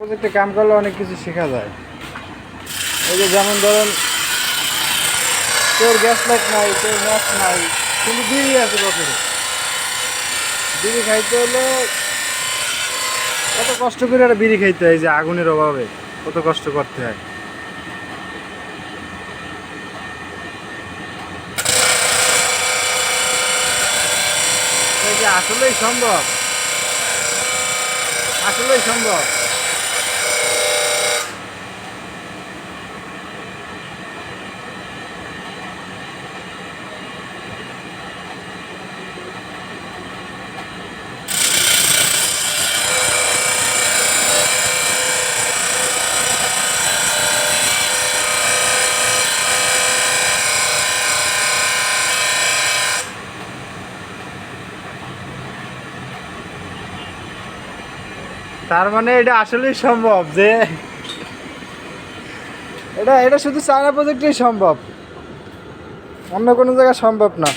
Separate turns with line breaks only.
প্রজেক্টে কাম করলে অনেক কিছু শেখা যায়। এই যে যেমন ধরেন তোর গ্যাস লাইট নাই, তোর ম্যাচ নাই, কিন্তু বিড়ি আছে পকেটে। বিড়ি খাইতে হলে কত কষ্ট করে একটা বিড়ি খাইতে হয়, যে আগুনের অভাবে কত কষ্ট করতে হয়। এই যে আসলেই সম্ভব, আসলেই সম্ভব। তার মানে এটা আসলেই সম্ভব, যে এটা এটা শুধু চায়না প্রজেক্টেই সম্ভব, অন্য কোনো জায়গায় সম্ভব না।